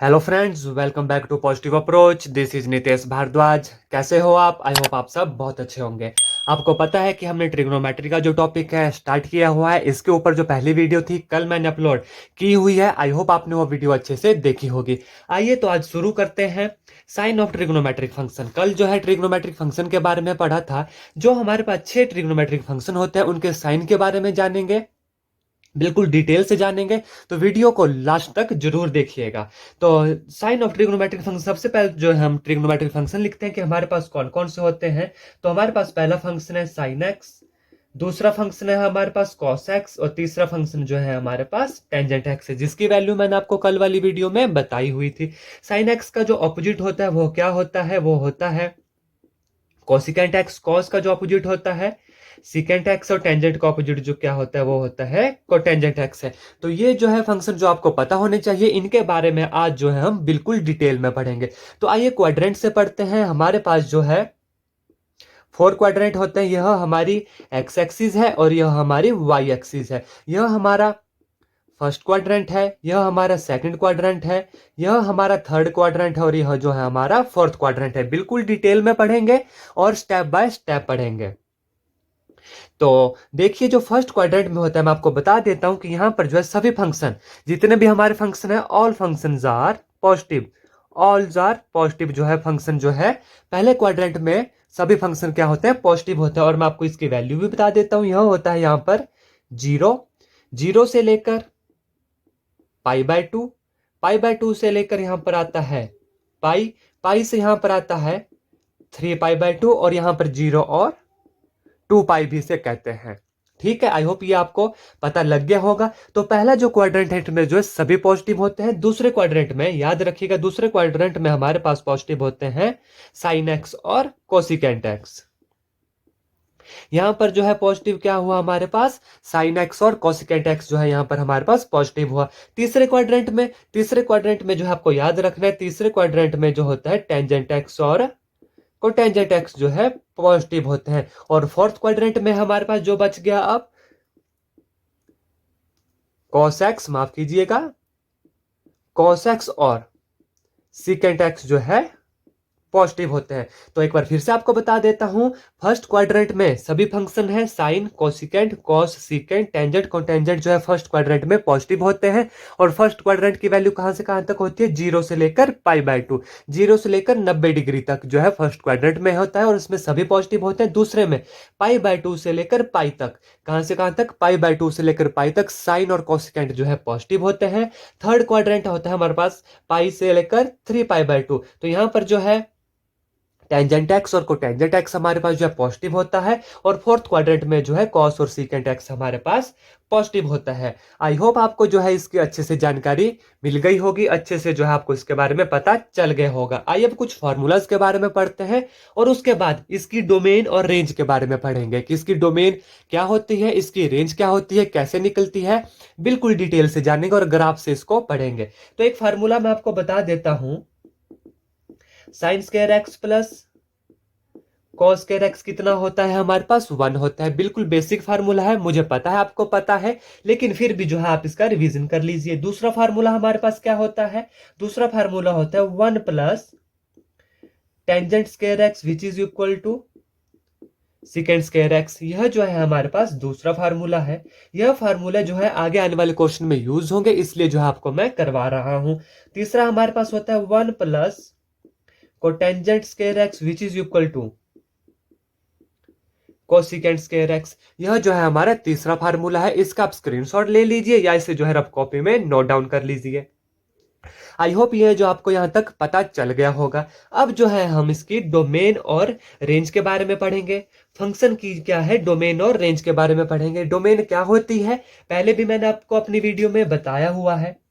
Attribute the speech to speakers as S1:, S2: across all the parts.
S1: Hello friends, welcome back to positive approach. This is Nitesh Bhardwaj. कैसे हो आप? आई होप आप सब बहुत अच्छे होंगे। आपको पता है कि हमने ट्रिग्नोमेट्री का जो टॉपिक है स्टार्ट किया हुआ है। इसके ऊपर जो पहली वीडियो थी कल मैंने अपलोड की हुई है। आई होप आपने वो वीडियो अच्छे से देखी होगी। आइए तो आज शुरू करते हैं साइन ऑफ ट्रिग्नोमेट्रिक फंक्शन। कल जो है ट्रिग्नोमेट्रिक फंक्शन के बारे में पढ़ा था। जो हमारे पास 6 ट्रिग्नोमेट्रिक फंक्शन होते हैं उनके साइन के बारे में जानेंगे, बिल्कुल डिटेल से जानेंगे। तो वीडियो को लास्ट तक जरूर देखिएगा। तो साइन ऑफ ट्रिग्नोमेट्रिक फंक्शन, सबसे पहले जो है हम ट्रिग्नोमेट्रिक फंक्शन लिखते हैं कि हमारे पास कौन कौन से होते हैं। तो हमारे पास पहला फंक्शन है साइन एक्स, दूसरा फंक्शन है हमारे पास कॉस एक्स, और तीसरा फंक्शन जो है हमारे पास टेंजेंट एक्स है, जिसकी वैल्यू मैंने आपको कल वाली वीडियो में बताई हुई थी। साइन एक्स का जो ऑपोजिट होता है वो क्या होता है? वो होता है कोसिकेंट एक्स। कॉस का जो ऑपोजिट होता है सिकेंट एक्स, और टेंजेंट का ऑपोजिट जो क्या होता है वो होता है कोटेंजेंट एक्स है। तो ये जो है फंक्शन जो आपको पता होने चाहिए, इनके बारे में आज जो है हम बिल्कुल डिटेल में पढ़ेंगे। तो आइए क्वाड्रेंट से पढ़ते हैं। हमारे पास जो है 4 क्वाड्रेंट होते हैं। यह हमारी एक्स एक्सिस है और यह हमारी वाई एक्सिस है। यह हमारा फर्स्ट क्वाड्रेंट है, यह हमारा सेकंड क्वाड्रेंट है, यह हमारा थर्ड क्वाड्रेंट है, और यह जो है हमारा फोर्थ क्वाड्रेंट है। बिल्कुल डिटेल में पढ़ेंगे और स्टेप बाय स्टेप पढ़ेंगे। तो देखिए, जो फर्स्ट क्वाड्रेंट में होता है मैं आपको बता देता हूं कि यहां पर जो है सभी फंक्शन, जितने भी हमारे फंक्शन है, all functions are positive. All are positive जो है फंक्शन जो है पहले क्वाड्रेंट में सभी फंक्शन क्या होते हैं? पॉजिटिव होते हैं। और मैं आपको इसकी वैल्यू भी बता देता हूं। यह होता है यहां पर 0, 0 से लेकर पाई बाय 2, पाई बाय 2 से लेकर यहां पर आता है पाई, पाई से यहां पर आता है 3 पाई बाय 2, और यहां पर 0 और 2 पाई भी से कहते हैं। ठीक है, आई होप ये आपको पता लग गया होगा। तो पहला जो क्वाड्रेंट है में जो है सभी पॉजिटिव होते हैं। दूसरे क्वाड्रेंट में याद रखिएगा, दूसरे क्वाड्रेंट में हमारे पास पॉजिटिव होते हैं साइन एक्स और कोसिकेंट एक्स। यहां पर जो है पॉजिटिव क्या हुआ हमारे पास? साइन एक्स और कोसिकेंट एक्स जो है यहां पर हमारे पास पॉजिटिव हुआ। तीसरे क्वाड्रेंट में जो है आपको याद रखना है, तीसरे क्वाड्रेंट में जो होता है टेंजेंट एक्स और कोटेंजेंट एक्स जो है पॉजिटिव होते हैं। और फोर्थ क्वाड्रेंट में हमारे पास जो बच गया अब कॉस एक्स, माफ कीजिएगा, कॉस एक्स और सीकेंट एक्स जो है पॉजिटिव होते हैं। तो एक बार फिर से आपको बता देता हूं, फर्स्ट क्वाड्रेंट में सभी फंक्शन है sine, cosecant, cos, secant, tangent, cotangent जो है फर्स्ट क्वाड्रेंट में पॉजिटिव होते हैं। और फर्स्ट क्वाड्रेंट की वैल्यू कहां से कहां तक होती है? 0 से लेकर पाई बाय 2, 0 से लेकर 90 डिग्री तक जो है फर्स्ट क्वाड्रेंट में होता है, और इसमें सभी पॉजिटिव होते हैं। दूसरे में पाई बाय 2 से लेकर पाई तक, कहां से कहां तक? पाई बाय 2 से लेकर पाई तक साइन और कोसिकेंट जो है पॉजिटिव होते हैं। थर्ड क्वाड्रेंट होता है हमारे पास पाई से लेकर 3 पाई बाय 2। तो यहां पर जो है टेंजेंट एक्स और कोटेंजेंट एक्स हमारे पास जो है पॉजिटिव होता है। और फोर्थ क्वाड्रेंट में जो है कॉस और सीकेंट एक्स हमारे पास पॉजिटिव होता है। आई होप आपको जो है इसकी अच्छे से जानकारी मिल गई होगी, अच्छे से जो है आपको इसके बारे में पता चल गया होगा। आइए अब कुछ फॉर्मूलाज के बारे में पढ़ते हैं, और उसके बाद इसकी डोमेन और रेंज के बारे में पढ़ेंगे कि इसकी डोमेन क्या होती है, इसकी रेंज क्या होती है, कैसे निकलती है। बिल्कुल डिटेल से जानेंगे और ग्राफ से इसको पढ़ेंगे। तो एक फार्मूला मैं आपको बता देता हूं, sine square x plus cos square x कितना होता है? हमारे पास 1 होता है। बिल्कुल बेसिक फार्मूला है, मुझे पता है आपको पता है, लेकिन फिर भी जो है आप इसका रिवीजन कर लीजिए। दूसरा फार्मूला हमारे पास क्या होता है? दूसरा फार्मूला होता है 1 plus tangent square x which is equal to secant square x. यह जो है हमारे पास दूसरा फार्मूला है। यह फार्मूला जो है आगे आने वाले क्वेश्चन में यूज होंगे, इसलिए जो है आपको मैं करवा रहा हूं। तीसरा हमारे पास होता है 1 plus cotangent square x which is equal to cosecant square x. यह जो है हमारा तीसरा फार्मूला है। इसका आप स्क्रीनशॉट ले लीजिए या इसे जो है रफ कॉपी में नोट डाउन कर लीजिए। आई होप ये जो आपको यहां तक पता चल गया होगा। अब जो है हम इसकी डोमेन और रेंज के बारे में पढ़ेंगे। फंक्शन की क्या है डोमेन और रेंज के बारे में पढ़ेंगे। डोमेन क्या होती है पहले भी मैंने आपको अपनी वीडियो में बताया हुआ है,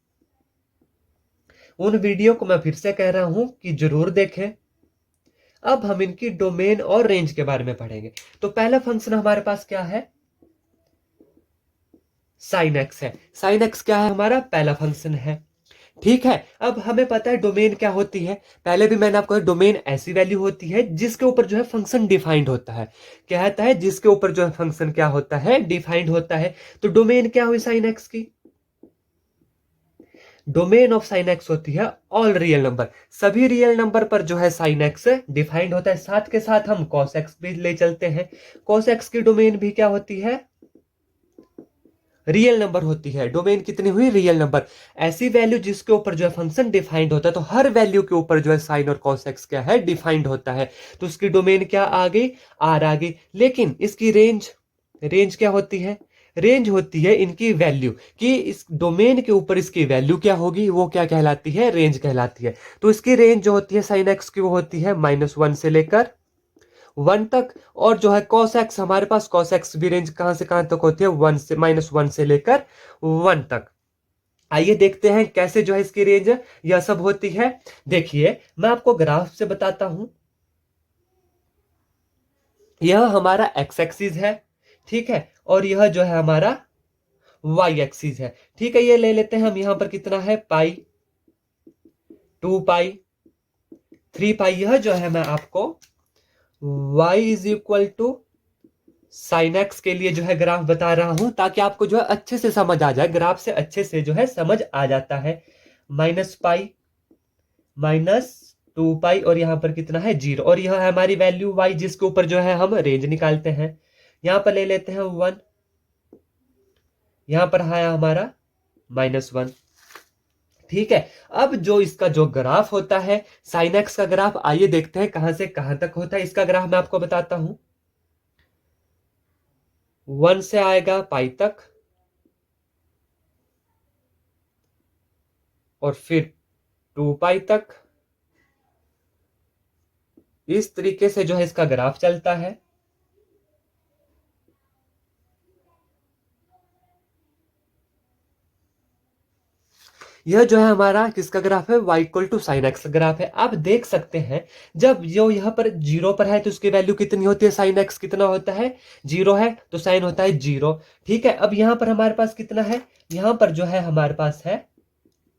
S1: उन वीडियो को मैं फिर से कह रहा हूं कि जरूर देखें। अब हम इनकी डोमेन और रेंज के बारे में पढ़ेंगे। तो पहला फंक्शन हमारे पास क्या है? साइन एक्स है। साइन एक्स क्या है? हमारा पहला फंक्शन है। ठीक है, अब हमें पता है डोमेन क्या होती है। पहले भी मैंने आपको डोमेन ऐसी वैल्यू होती है जिसके ऊपर जो है फंक्शन डिफाइंड होता है। क्या होता है? जिसके ऊपर जो है फंक्शन क्या होता है? डिफाइंड होता है। तो डोमेन क्या हुई साइन एक्स की? डोमेन ऑफ साइन एक्स होती है ऑल रियल नंबर, सभी रियल नंबर पर जो है साइन एक्स डिफाइंड होता है। साथ के साथ हम कॉस एक्स भी ले चलते हैं, कॉस एक्स की डोमेन भी क्या होती है, रियल नंबर होती है। डोमेन कितनी हुई, रियल नंबर। ऐसी वैल्यू जिसके ऊपर जो है फंक्शन डिफाइंड होता है, तो हर वैल्यू के ऊपर जो है साइन और कॉस एक्स क्या है, डिफाइंड होता है। तो उसकी डोमेन क्या आ गई, आर आ गई। लेकिन इसकी रेंज, रेंज क्या होती है, रेंज होती है इनकी वैल्यू, कि इस डोमेन के ऊपर इसकी वैल्यू क्या होगी, वो क्या कहलाती है, रेंज कहलाती है। तो इसकी रेंज जो होती है साइन एक्स की, वो होती है -1 से लेकर 1 तक। और जो है कॉस एक्स, हमारे पास कॉस एक्स भी रेंज कहां से कहां तक होती है, 1 से -1 से लेकर 1 तक। आइए देखते हैं कैसे जो है इसकी रेंज यह सब होती है। देखिए मैं आपको ग्राफ से बताता हूं। यह हमारा एक्स एक्सिस है, ठीक है, और यह जो है हमारा वाई एक्सिस है, ठीक है। ये ले लेते हैं हम, यहां पर कितना है, पाई, 2 पाई, 3 पाई। यह जो है मैं आपको y is equal to sine x के लिए जो है ग्राफ बता रहा हूं, ताकि आपको जो है अच्छे से समझ आ जाए, ग्राफ से अच्छे से जो है समझ आ जाता है। -पाई, -2 पाई, और यहां पर कितना है, 0, और यह है हमारी वैल्यू y, जिसके ऊपर जो है हम रेंज निकालते हैं। यहां पर ले लेते हैं 1, यहां पर है हमारा -1, ठीक है। अब जो इसका जो ग्राफ होता है साइन एक्स का ग्राफ, आइए देखते हैं कहां से कहां तक होता है इसका ग्राफ। मैं आपको बताता हूं, 1 से आएगा पाई तक, और फिर 2 पाई तक। इस तरीके से जो है इसका ग्राफ चलता है। यह जो है हमारा किसका ग्राफ है, y equal to sine x graph है। आप देख सकते हैं जब जो यहाँ पर 0 पर है तो उसकी वैल्यू कितनी होती है, साइन एक्स कितना होता है, 0 है तो साइन होता है 0, ठीक है। अब यहाँ पर हमारे पास कितना है, यहाँ पर जो है हमारे पास है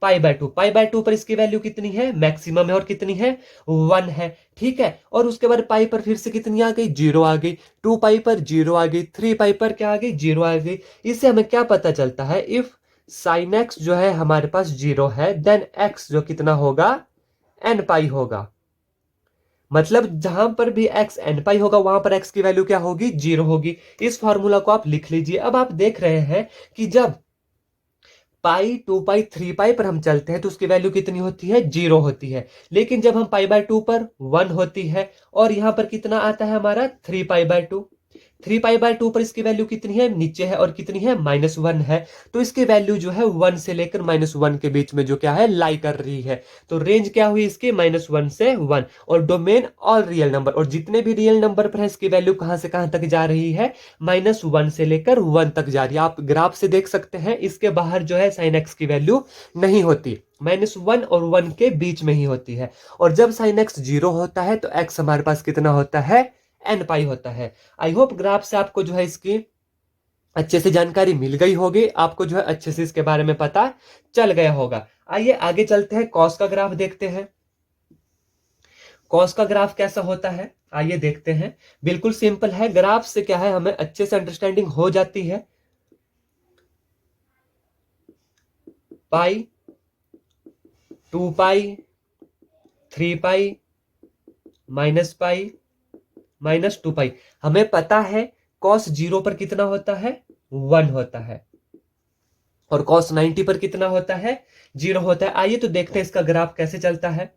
S1: पाई/2, पाई/2 पर इसकी वैल्यू कितनी है, मैक्सिमम है, और कितनी है, 1 है, ठीक है। और उसके बाद पाई पर फिर से कितनी आ गई, 0 आ गई, 2 पाई पर 0 आ गई, 3 पाई पर क्या आ गई, 0 आ गई। इससे हमें क्या पता चलता है, इफ साइन एक्स जो है हमारे पास 0 है, देन एक्स जो कितना होगा, एन पाई होगा। मतलब जहां पर भी एक्स एन पाई होगा, वहां पर एक्स की वैल्यू क्या होगी, 0 होगी। इस फॉर्मूला को आप लिख लीजिए। अब आप देख रहे हैं कि जब पाई, 2 पाई, 3 पाई पर हम चलते हैं तो उसकी वैल्यू कितनी होती है, 0 होती है। लेकिन जब हम पाई/2 पर 1 होती है, और यहां पर कितना आता है हमारा, 3 पाई/2, 3 पाई/2 पर इसकी वैल्यू कितनी है, नीचे है, और कितनी है, -1 है। तो इसकी वैल्यू जो है 1 से लेकर -1 के बीच में जो क्या है, लाई कर रही है। तो रेंज क्या हुई इसकी, -1 से 1। और डोमेन ऑल रियल नंबर, और जितने भी रियल नंबर पर है इसकी वैल्यू कहां से कहां तक जा रही है, -1 से लेकर 1 तक जा रही है। आप ग्राफ से देख सकते हैं, इसके बाहर जो है साइन एक्स की वैल्यू नहीं होती, -1 और 1 के बीच में ही होती है। और जब साइन एक्स 0 होता है तो एक्स हमारे पास कितना होता है, एन पाई होता है। आई होप ग्राफ से आपको जो है इसकी अच्छे से जानकारी मिल गई होगी, आपको जो है अच्छे से इसके बारे में पता चल गया होगा। आइए आगे चलते हैं, कॉस का ग्राफ देखते हैं। कॉस का ग्राफ कैसा होता है, आइए देखते हैं। बिल्कुल सिंपल है, ग्राफ से क्या है हमें अच्छे से अंडरस्टैंडिंग हो जाती है। पाई, 2 पाई, 3 पाई, -पाई, -2 पाई। हमें पता है कॉस 0 पर कितना होता है, 1 होता है, और कॉस 90 पर कितना होता है, 0 होता है। आइए तो देखते हैं इसका ग्राफ कैसे चलता है।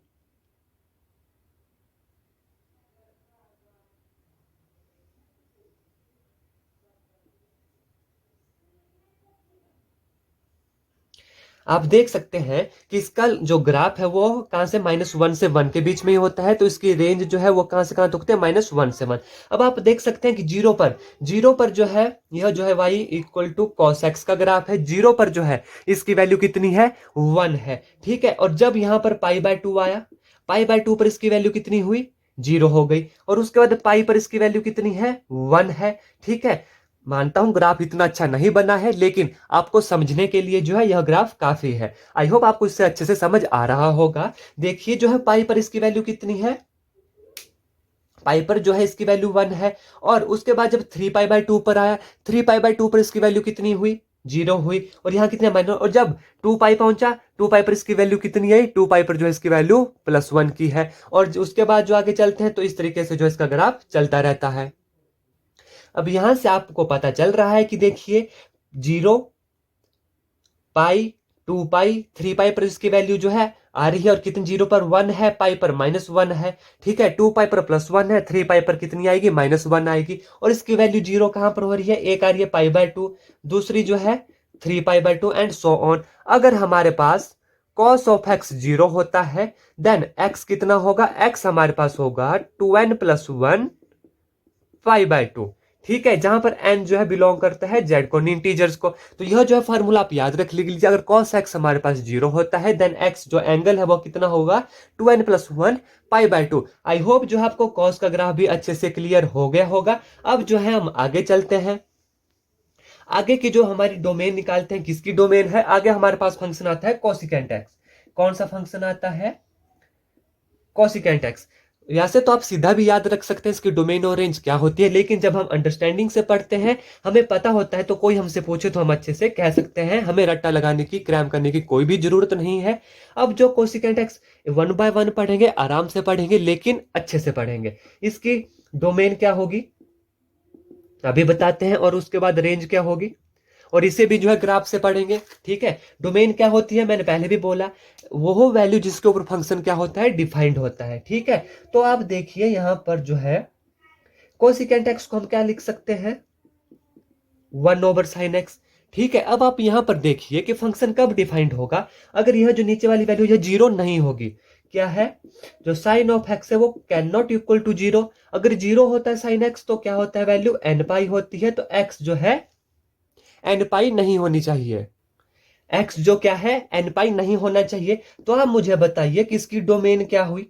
S1: आप देख सकते हैं कि इसका जो ग्राफ है वो कहां से, -1 से 1 के बीच में ही होता है। तो इसकी रेंज जो है वो कहां से कहां तक होती है, -1 से 1। अब आप देख सकते हैं कि 0 पर जो है, यह जो है y equal to cos x का ग्राफ है। 0 पर जो है इसकी वैल्यू कितनी है, 1 है, ठीक है। और जब यहां पर पाई/2 आया, पाई/2 पर इसकी वैल्यू कितनी हुई, 0 हो गई। और उसके बाद पाई पर इसकी वैल्यू कितनी है, 1 है, ठीक है। मानता हूं ग्राफ इतना अच्छा नहीं बना है, लेकिन आपको समझने के लिए जो है यह ग्राफ काफी है। आई होप आपको इससे अच्छे से समझ आ रहा होगा। देखिए जो है पाई पर इसकी वैल्यू कितनी है, पाई पर जो है इसकी वैल्यू 1 है। और उसके बाद जब 3 पाई/2 पर आया, 3 पाई/2 पर इसकी वैल्यू कितनी हुई, जीरो हुई, और यहाँ कितने माइनस, और जब 2 पाई पहुंचा, 2 पाई पर इसकी वैल्यू कितनी आई, 2 पाई पर जो है इसकी वैल्यू +1 की है। और उसके बाद जो आगे चलते हैं तो इस तरीके से जो इसका ग्राफ चलता रहता है। अब यहां से आपको पता चल रहा है कि देखिए 0 पाई, 2 पाई, 3 पाई पर इसकी वैल्यू जो है आ रही है, और कितनी, 0 पर 1 है, पाई पर -1 है। ठीक है, 2 पाई पर +1 है, 3 पाई पर कितनी आएगी, -1 आएगी। और इसकी वैल्यू 0 कहां पर हो रही है, एक आ रही है π/2, दूसरी जो है 3π/2 एंड सो ऑन। अगर हमारे पास cos ऑफ x 0 होता है, देन x कितना होगा, x हमारे पास होगा 2n+1 π/2। ठीक है, जहां पर n जो है बिलोंग करता है z को, इंटीजर्स को। तो यह जो है फार्मूला आप याद रख लीजिए, अगर cos x हमारे पास 0 होता है, देन x जो एंगल है वो कितना होगा, 2n+1 π/2। आई होप जो है आपको cos का ग्राफ भी अच्छे से क्लियर हो गया होगा। अब जो है हम आगे चलते हैं, आगे की जो हमारी डोमेन निकालते हैं, किसकी डोमेन है, आगे हमारे पास फंक्शन आता है कोसिकेंट एक्स। कौन सा फंक्शन आता है, कोसिकेंट एक्स। यहाँ से तो आप सीधा भी याद रख सकते हैं इसकी डोमेन और रेंज क्या होती है, लेकिन जब हम अंडरस्टैंडिंग से पढ़ते हैं, हमें पता होता है, तो कोई हमसे पूछे तो हम अच्छे से कह सकते हैं, हमें रट्टा लगाने की, क्रैम करने की कोई भी जरूरत नहीं है। अब जो कोसिकेंट एक्स 1 बाय 1 पढ़ेंगे, आराम से पढ़ेंगे, लेकिन अच्छे से पढ़ेंगे। इसकी डोमेन क्या होगी अभी बताते हैं, और उसके बाद रेंज क्या होगी, और इसे भी जो है ग्राफ से पढ़ेंगे। ठीक है, डोमेन क्या होती है, मैंने पहले भी बोला, वो वैल्यू जिसके ऊपर फंक्शन क्या होता है, डिफाइंड होता है। ठीक है, तो आप देखिए यहां पर जो है कोसिकेंट एक्स को हम क्या लिख सकते हैं, 1/sin x। ठीक है, अब आप यहां पर देखिए कि फंक्शन कब डिफाइंड होगा, अगर यह जो नीचे वाली वैल्यू है 0 नहीं होगी। क्या है, जो साइन ऑफ एक्स है वो कैन नॉट इक्वल टू 0। अगर 0 होता है साइन एक्स तो क्या होता है, वैल्यू n होती है, तो x जो है n नहीं होनी चाहिए, x जो क्या है n नहीं होना चाहिए। तो आप मुझे बताइए कि इसकी डोमेन क्या हुई,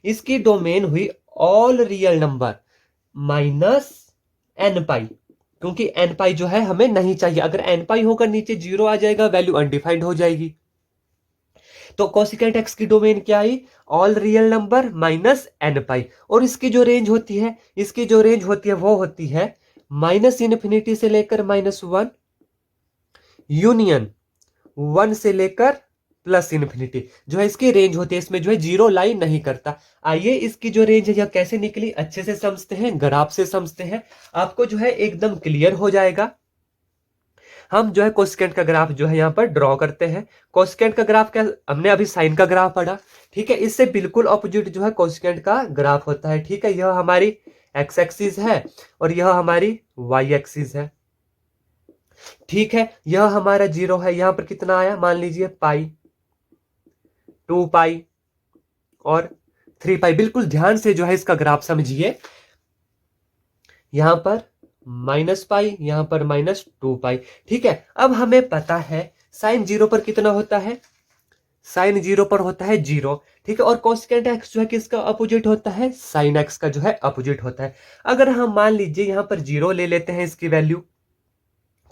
S1: इसकी डोमेन हुई all real number minus n, क्योंकि n जो है हमें नहीं चाहिए। अगर n होकर नीचे 0 आ जाएगा, वैल्यू अनडिफाइंड हो जाएगी। तो कोसिकेंट एक्स की डोमेन क्या आई, all real number minus n। और इसकी जो रेंज होती है, इसकी जो रेंज होती है वो होती है -∞ से लेकर -1 यूनियन 1 से लेकर +∞, जो है इसकी रेंज होती है। इसमें जो है 0 लाइन नहीं करता। आइए इसकी जो रेंज है यह कैसे निकली, अच्छे से समझते हैं, ग्राफ से समझते हैं, आपको जो है एकदम क्लियर हो जाएगा। हम जो है कोसिकेंट का ग्राफ जो है यहाँ पर ड्रॉ करते हैं। कोसिकेंट का ग्राफ क्या, हमने अभी साइन का ग्राफ पढ़ा। ठीक है, इससे बिल्कुल ऑपोजिट जो है कोसिकेंट का ग्राफ होता है। ठीक है, यह हमारी एक्स एक्सिस है और यह हमारी वाई एक्सिस है। ठीक है, यह हमारा 0 है, यहां पर कितना आया, मान लीजिए पाई, 2 पाई और 3 पाई। बिल्कुल ध्यान से जो है इसका ग्राफ समझिए, यहां पर -पाई, यहां पर -2 पाई। ठीक है, अब हमें पता है साइन 0 पर कितना होता है, साइन 0 पर होता है 0। ठीक है, और कोसिकेंट एक्स जो है किसका अपोजिट होता है, साइन एक्स का जो है अपोजिट होता है। अगर हम मान लीजिए यहां पर 0 ले लेते हैं, इसकी वैल्यू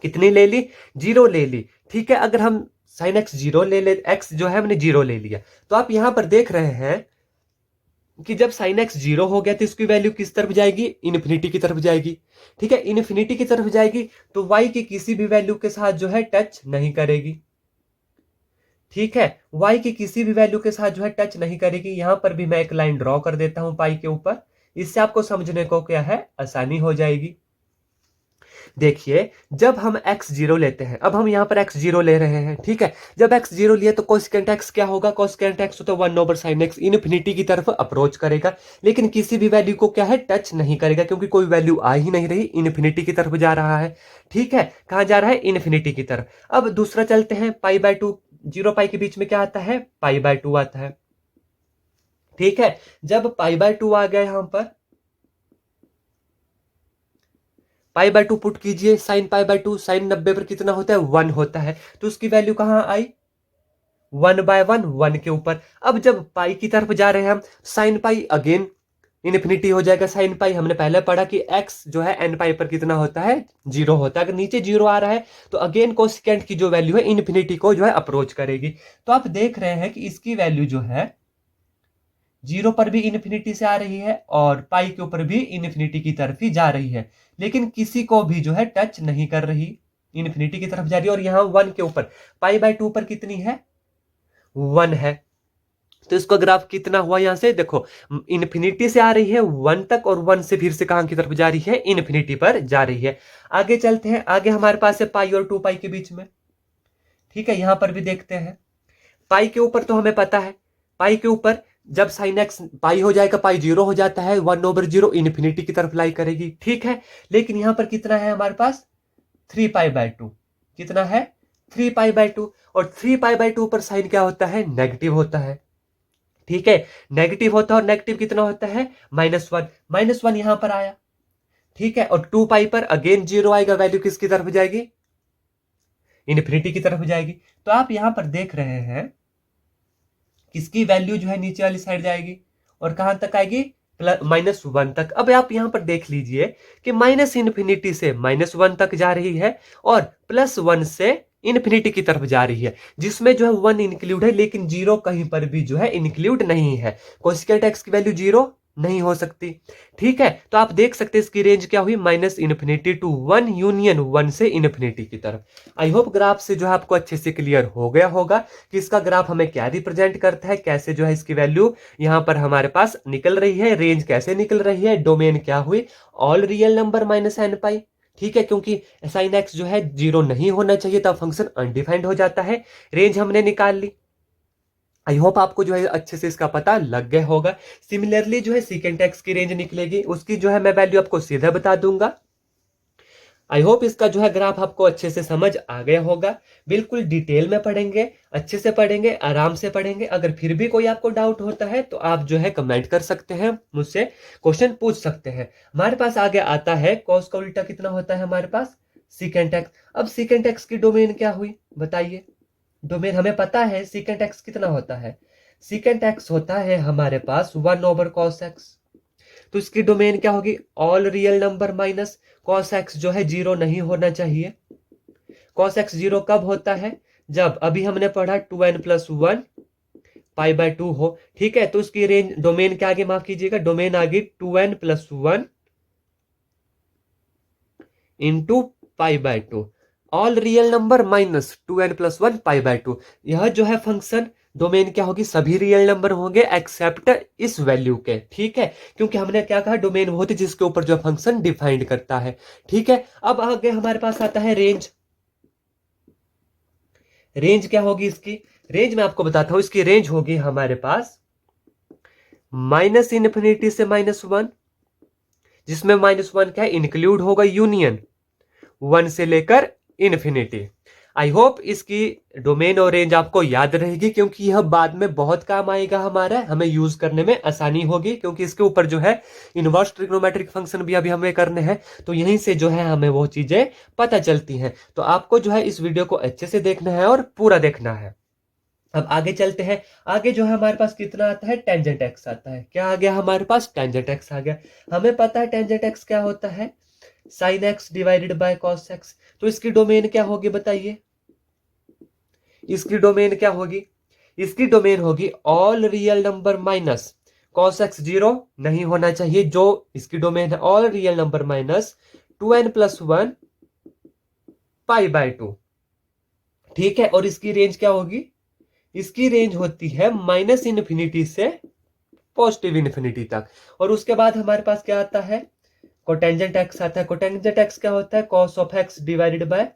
S1: कितनी ले ली, 0 ले ली। ठीक है, अगर हम साइन एक्स 0 ले ले, एक्स जो है हमने 0 ले लिया, तो आप यहां पर देख रहे हैं कि जब साइन एक्स 0 हो गया तो इसकी वैल्यू किस तरफ जाएगी, इन्फिनिटी की तरफ जाएगी। ठीक है, इन्फिनिटी की तरफ जाएगी तो y की किसी भी वैल्यू के साथ जो है टच नहीं करेगी। ठीक है, y की किसी भी वैल्यू के साथ जो है टच नहीं करेगी। यहां पर भी मैं एक लाइन ड्रॉ कर देता हूं पाई के ऊपर, इससे आपको समझने को क्या है, आसानी हो जाएगी। देखिए, जब हम x0 लेते हैं, अब हम यहां पर x0 ले रहे हैं। ठीक है, जब x0 लिए तो कोसिकेंट x क्या होगा, कोसिकेंट x तो 1/sin x इन्फिनिटी की तरफ अप्रोच करेगा, लेकिन किसी भी वैल्यू को क्या है, टच नहीं करेगा, क्योंकि कोई वैल्यू आ ही नहीं रही, इन्फिनिटी की तरफ जा रहा है। ठीक है, कहां जा रहा है, इन्फिनिटी की तरफ। अब दूसरा चलते हैं, π/2, 0 के बीच में क्या आता है, π/2 आता है। ठीक है, जब π/2 आ गया यहां पर, π/2 पुट कीजिए, साइन π/2, साइन 90 पर कितना होता है, 1 होता है, तो उसकी वैल्यू कहां आई, 1/1, 1 के ऊपर। अब जब पाई की तरफ जा रहे हैं हम, साइन पाई अगेन इन्फिनिटी हो जाएगा। साइन पाई हमने पहले पढ़ा कि x जो है n पर कितना होता है, 0 होता है। अगर नीचे 0 आ रहा है तो अगेन कोसिकेंट की जो वैल्यू है इन्फिनिटी को जो है अप्रोच करेगी। तो आप देख रहे हैं कि इसकी वैल्यू जो है 0 पर भी इन्फिनिटी से आ रही है और पाई के ऊपर भी इन्फिनिटी की तरफ ही जा रही है, लेकिन किसी को भी जो है टच नहीं कर रही। इन्फिनिटी की तरफ जा रही है, और यहाँ 1 के ऊपर पाई बाय 2 पर कितनी है, 1 है। तो इसका ग्राफ कितना हुआ, यहां से देखो इन्फिनिटी से आ रही है 1 तक, और 1 से फिर से कहां की तरफ जा रही है, इन्फिनिटी पर जा रही है। आगे चलते हैं, आगे हमारे पास है पाई और 2 पाई के बीच में। ठीक है, यहां पर भी देखते हैं। पाई के ऊपर तो हमें पता है, पाई के ऊपर जब साइन एक्स पाई हो जाएगा, पाई 0 हो जाता है, 1/0 इन्फिनिटी की तरफ लाई करेगी। ठीक है, लेकिन यहां पर कितना है हमारे पास, 3π/2। कितना है, 3π/2। और 3π/2 पर साइन क्या होता है, नेगेटिव होता है। ठीक है, नेगेटिव होता है, और नेगेटिव कितना होता है, -1। -1 यहां पर आया। ठीक है, और 2π पर अगेन 0 आएगा, वैल्यू किसकी तरफ जाएगी, इन्फिनिटी की तरफ जाएगी। तो आप यहां पर देख रहे हैं किसकी वैल्यू जो है नीचे वाली साइड जाएगी, और कहां तक आएगी, -1 तक। अब आप यहां पर देख लीजिए कि -इन्फिनिटी से -1 तक जा रही है, और +1 से इन्फिनिटी की तरफ जा रही है, जिसमें जो है 1 इंक्लूड है, लेकिन 0 कहीं पर भी जो है इंक्लूड नहीं है। कोसेकेंट एक्स की वैल्यू 0 नहीं हो सकती। ठीक है, तो आप देख सकते हैं इसकी रेंज क्या हुई, -इन्फिनिटी टू 1 यूनियन 1 से इन्फिनिटी की तरफ। आई होप ग्राफ से जो है आपको अच्छे से क्लियर हो गया होगा कि इसका ग्राफ हमें क्या रिप्रेजेंट करता है, कैसे जो है इसकी वैल्यू यहां पर हमारे पास निकल रही है, रेंज कैसे निकल रही है, डोमेन क्या हुई, ऑल रियल नंबर -nπ। ठीक है, क्योंकि साइन एक्स जो है 0 नहीं होना चाहिए, तब फंक्शन अनडिफाइंड हो जाता है। रेंज हमने निकाल ली। आई होप आपको जो है अच्छे से इसका पता लग गया होगा। सिमिलरली जो है सीकेंट एक्स की रेंज निकलेगी, उसकी जो है मैं वैल्यू आपको सीधा बता दूंगा। आई होप इसका जो है ग्राफ आपको अच्छे से समझ आ गया होगा। बिल्कुल डिटेल में पढ़ेंगे, अच्छे से पढ़ेंगे, आराम से पढ़ेंगे। अगर फिर भी कोई आपको डाउट होता है तो आप जो है कमेंट कर सकते हैं, मुझसे क्वेश्चन पूछ सकते हैं। हमारे पास आगे आता है कॉस का उल्टा कितना होता है हमारे पास, सीकेंट एक्स। अब सीकेंट एक्स की डोमेन क्या हुई बताइए। डोमेन हमें पता है सीकेंट एक्स कितना होता है, सीकेंट एक्स होता है हमारे पास 1/cos एक्स। तो इसकी डोमेन क्या होगी, all real number minus cos x जो है 0 नहीं होना चाहिए। cos x 0 कब होता है, जब अभी हमने पढ़ा 2n+1 π/2 हो। ठीक है, तो इसकी रेंज डोमेन क्या आगे, माफ कीजिएगा, डोमेन आगे 2n+1 into π/2, all real number -2n+1 π/2। यह जो है फंक्शन डोमेन क्या होगी, सभी रियल नंबर होंगे एक्सेप्ट इस वैल्यू के। ठीक है, क्योंकि हमने क्या कहा, डोमेन वो होती है जिसके ऊपर जो फंक्शन डिफाइंड करता है। ठीक है, अब आगे हमारे पास आता है रेंज। रेंज क्या होगी इसकी, रेंज मैं आपको बताता हूं, इसकी रेंज होगी हमारे पास -इन्फिनिटी से -1, जिसमें -1 क्या है, इंक्लूड होगा यूनियन 1 से लेकर इन्फिनिटी। आई होप इसकी डोमेन और रेंज आपको याद रहेगी, क्योंकि यह बाद में बहुत काम आएगा, हमारा हमें यूज करने में आसानी होगी, क्योंकि इसके ऊपर जो है इनवर्स ट्रिग्नोमेट्रिक फंक्शन भी अभी हमें करने हैं, तो यहीं से जो है हमें वो चीजें पता चलती हैं। तो आपको जो है इस वीडियो को अच्छे से देखना है और पूरा देखना है। अब आगे चलते हैं, आगे जो है हमारे पास कितना आता है, टेंजेंट एक्स आता है। क्या आ गया हमारे पास, टेंजेंट एक्स आ गया। हमें पता है टेंजेंट एक्स क्या होता है, sine x divided by cos x. तो इसकी डोमेन क्या होगी बताइए, इसकी डोमेन क्या होगी, इसकी डोमेन होगी all real number minus cos x 0 नहीं होना चाहिए, जो इसकी डोमेन है ऑल रियल नंबर -2n+1 π/2। ठीक है, और इसकी रेंज क्या होगी, इसकी रेंज होती है -इन्फिनिटी से +इन्फिनिटी तक। और उसके बाद हमारे पास क्या आता है, कोटेंजेंट एक्स आता है। कोटेंजेंट एक्स क्या होता है, cos of x divided by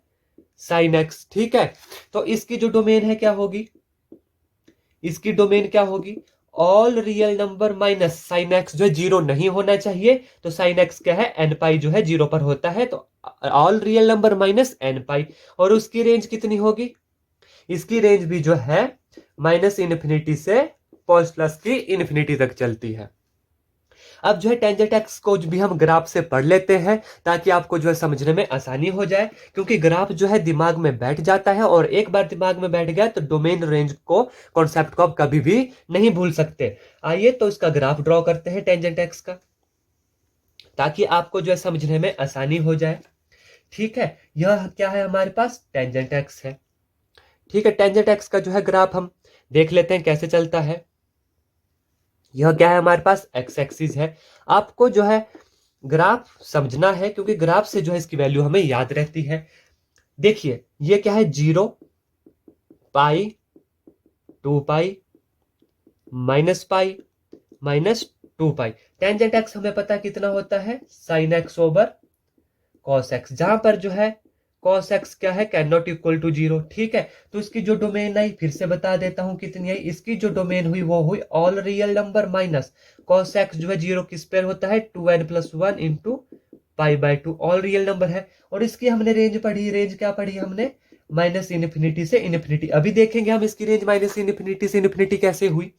S1: sine x. ठीक है, तो इसकी जो डोमेन है क्या होगी, इसकी डोमेन क्या होगी, all real number minus sine x जो है 0 नहीं होना चाहिए, तो साइन एक्स क्या है, nπ जो है 0 पर होता है, तो ऑल रियल नंबर -nπ। और उसकी रेंज कितनी होगी, इसकी रेंज भी जो है -इन्फिनिटी से +इन्फिनिटी तक चलती है। अब जो है टेंजेंट एक्स को भी हम ग्राफ से पढ़ लेते हैं, ताकि आपको जो है समझने में आसानी हो जाए, क्योंकि ग्राफ जो है दिमाग में बैठ जाता है, और एक बार दिमाग में बैठ गया तो डोमेन रेंज को, कॉन्सेप्ट को आप कभी भी नहीं भूल सकते। आइए तो इसका ग्राफ ड्रॉ करते हैं टेंजेंट एक्स का, ताकि आपको जो है समझने में आसानी हो जाए। ठीक है, यह क्या है हमारे पास, टेंजेंट एक्स है। ठीक है, टेंजेंट एक्स का जो है ग्राफ हम देख लेते हैं कैसे चलता है। यह क्या है हमारे पास, एक्स एक्सिस है। आपको जो है ग्राफ समझना है, क्योंकि ग्राफ से जो है इसकी वैल्यू हमें याद रहती है। देखिए ये क्या है, 0, पाई, 2 पाई, -पाई, -2 पाई। टेंजेंट एक्स हमें पता कितना होता है, sine x over cos x, जहां पर जो है कॉस एक्स क्या है, कैन नॉट इक्वल टू 0। ठीक है, तो इसकी जो डोमेन आई फिर से बता देता हूं कितनी आई। इसकी जो डोमेन हुई वो हुई all real number minus cos x जो है 0 किस पेयर होता है, 2n+1 into π/2 all real number है। और इसकी हमने रेंज पढ़ी, रेंज क्या पढ़ी हमने, माइनस इन्फिनिटी से इन्फिनिटी। अभी देखेंगे हम इसकी रेंज माइनस इन्फिनिटी से इन्फिनिटी कैसे हुई।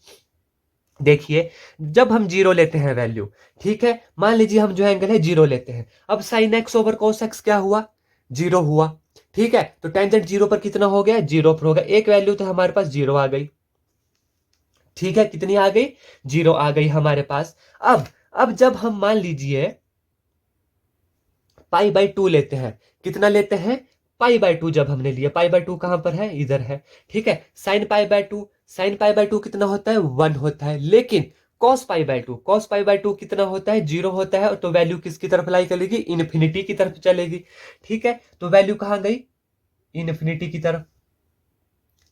S1: देखिए जब हम 0 लेते हैं वैल्यू, ठीक है, मान लीजिए हम जो एंगल है 0 लेते हैं, अब sine x over cos x क्या हुआ, 0 हुआ। ठीक है, तो टेंजेंट 0 पर कितना हो गया, 0 पर होगा, एक वैल्यू तो हमारे पास 0 आ गई। ठीक है, कितनी आ गई, 0 आ गई हमारे पास। अब जब हम मान लीजिए π/2 लेते हैं, कितना लेते हैं, π/2, जब हमने लिया π/2 कहां पर है, इधर है। ठीक है, साइन π/2, साइन π/2 कितना होता है, 1 होता है, लेकिन cos π/2 कितना होता है, 0 होता है। तो वैल्यू किसकी तरफ लाई चलेगी, इन्फिनिटी की तरफ चलेगी। ठीक है, तो वैल्यू कहां गई, इन्फिनिटी की तरफ।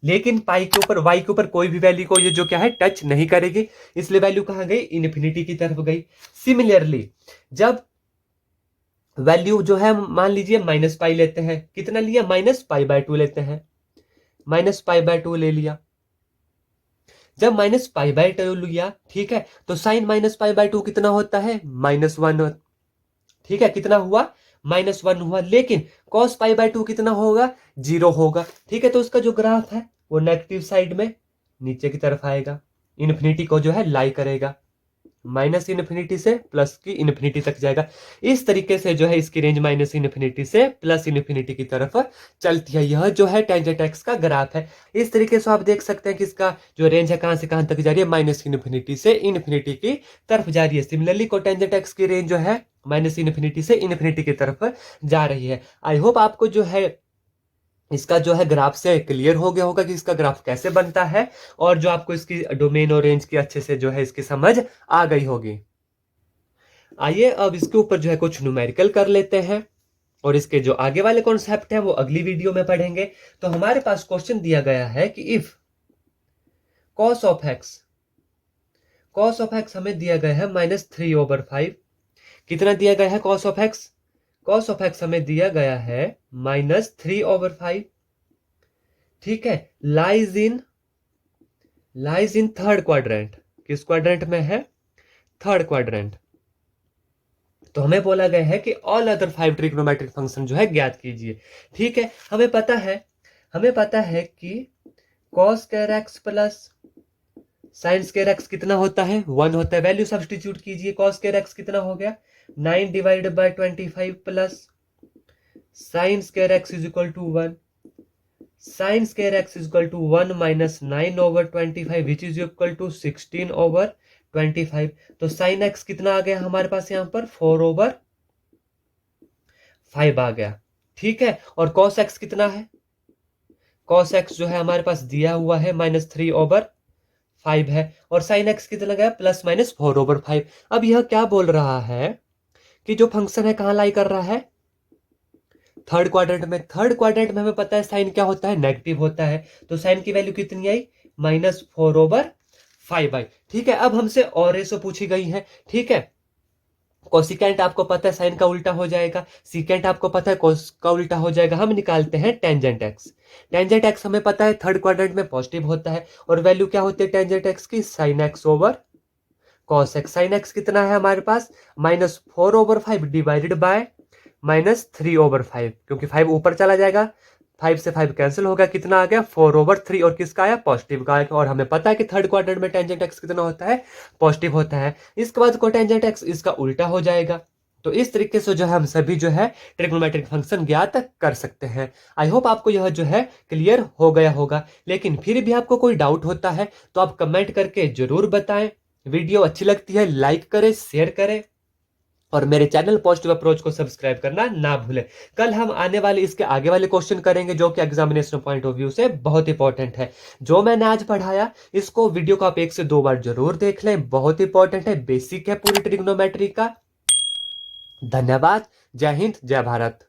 S1: लेकिन पाई के ऊपर, वाई के ऊपर कोई भी वैल्यू को ये जो क्या है टच नहीं करेगी, इसलिए वैल्यू कहां गई, इन्फिनिटी की तरफ गई। सिमिलरली जब वैल्यू जो है मान लीजिए -पाई लेते हैं, कितना लिया, -π/2 लेते हैं, -π/2 ले लिया। जब -π/2 लिया, ठीक है, तो साइन -π/2 कितना होता है, -1। ठीक है, कितना हुआ, -1 हुआ, लेकिन cos π/2 कितना होगा, 0 होगा। ठीक है, तो उसका जो ग्राफ है वो नेगेटिव साइड में नीचे की तरफ आएगा, इन्फिनिटी को जो है लाई करेगा, माइनस इन्फिनिटी से प्लस की इन्फिनिटी तक जाएगा। इस तरीके से जो है इसकी रेंज माइनस इन्फिनिटी से प्लस इन्फिनिटी की तरफ चलती है। यह जो है टेंजेंट एक्स का ग्राफ है। इस तरीके से आप देख सकते हैं कि इसका जो रेंज है कहां से कहां तक जा रही है, माइनस इन्फिनिटी से इन्फिनिटी की तरफ जा रही है। सिमिलरली कोटेंजेंट एक्स की रेंज जो है माइनस इन्फिनिटी से इन्फिनिटी की तरफ जा रही है। आई होप आपको जो है इसका जो है ग्राफ से क्लियर हो गया होगा कि इसका ग्राफ कैसे बनता है, और जो आपको इसकी डोमेन और रेंज की अच्छे से जो है इसकी समझ आ गई होगी। आइए अब इसके ऊपर जो है कुछ न्यूमेरिकल कर लेते हैं, और इसके जो आगे वाले कॉन्सेप्ट हैं वो अगली वीडियो में पढ़ेंगे। तो हमारे पास क्वेश्चन दिया गया है कि इफ cos ऑफ x हमें दिया गया है -3/5। कितना दिया गया है cos of x, cos of x हमें दिया गया है -3/5। ठीक है, लाइज इन थर्ड क्वाड्रेंट, किस क्वाड्रेंट में है, थर्ड क्वाड्रेंट। तो हमें बोला गया है कि ऑल अदर 5 ट्रिग्नोमेट्रिक फंक्शन जो है ज्ञात कीजिए। ठीक है, हमें पता है कि cos square x plus sine square x कितना होता है, 1 होता है। वैल्यू सब्सटीट्यूट कीजिए, cos स्क्वायर x कितना हो गया, 9/25 plus sine square x is equal to 1, sine square x is equal to 1 minus 9/25 which is equal to 16/25। तो साइन x कितना आ गया हमारे पास यहाँ पर, 4/5 आ गया। ठीक है, और cos x कितना है, cos x जो है हमारे पास दिया हुआ है -3/5 है, और साइन x कितना गया, +-4/5। अब यह क्या बोल रहा है कि जो फंक्शन है कहां लाई कर रहा है, थर्ड क्वाड्रेंट में। थर्ड क्वाड्रेंट में हमें पता है साइन क्या होता है, नेगेटिव होता है। तो साइन की वैल्यू कितनी आई, -4/5 आई। ठीक है, अब हमसे और रेशो पूछी गई है। ठीक है, कोसिकेंट आपको पता है साइन का उल्टा हो जाएगा, सीकेंट आपको पता है कोस का उल्टा हो जाएगा। हम निकालते हैं टेंजेंट एक्स। टेंजेंट एक्स हमें पता है थर्ड क्वाड्रेंट में पॉजिटिव होता है, और वैल्यू क्या होती है टेंजेंट एक्स की, sine x over cos x. Sine x कितना है हमारे पास, -4/5 डिवाइडेड बाय -3/5, क्योंकि 5 ऊपर चला जाएगा, 5 से 5 कैंसिल होगा, कितना आ गया, 4/3, और किसका आया, पॉजिटिव का आया। और हमें पता है कि थर्ड क्वाड्रेंट में टेंजेंट एक्स कितना होता है, पॉजिटिव होता है। इसके बाद कोटेंजेंट एक्स इसका उल्टा हो जाएगा। तो इस तरीके से जो है हम सभी जो है ट्रिग्नोमेट्रिक फंक्शन ज्ञात कर सकते हैं। आई होप आपको यह जो है क्लियर हो गया होगा। लेकिन फिर भी आपको कोई डाउट होता है तो आप कमेंट करके जरूर बताएं। वीडियो अच्छी लगती है लाइक करें, शेयर करें, और मेरे चैनल पॉजिटिव अप्रोच को सब्सक्राइब करना ना भूलें। कल हम आने वाले इसके आगे वाले क्वेश्चन करेंगे जो कि एग्जामिनेशन पॉइंट ऑफ व्यू से बहुत इंपॉर्टेंट है। जो मैंने आज पढ़ाया इसको वीडियो को आप 1 से 2 बार जरूर देख लें, बहुत इंपॉर्टेंट है, बेसिक है पूरी ट्रिग्नोमेट्री का। धन्यवाद, जय हिंद, जय भारत।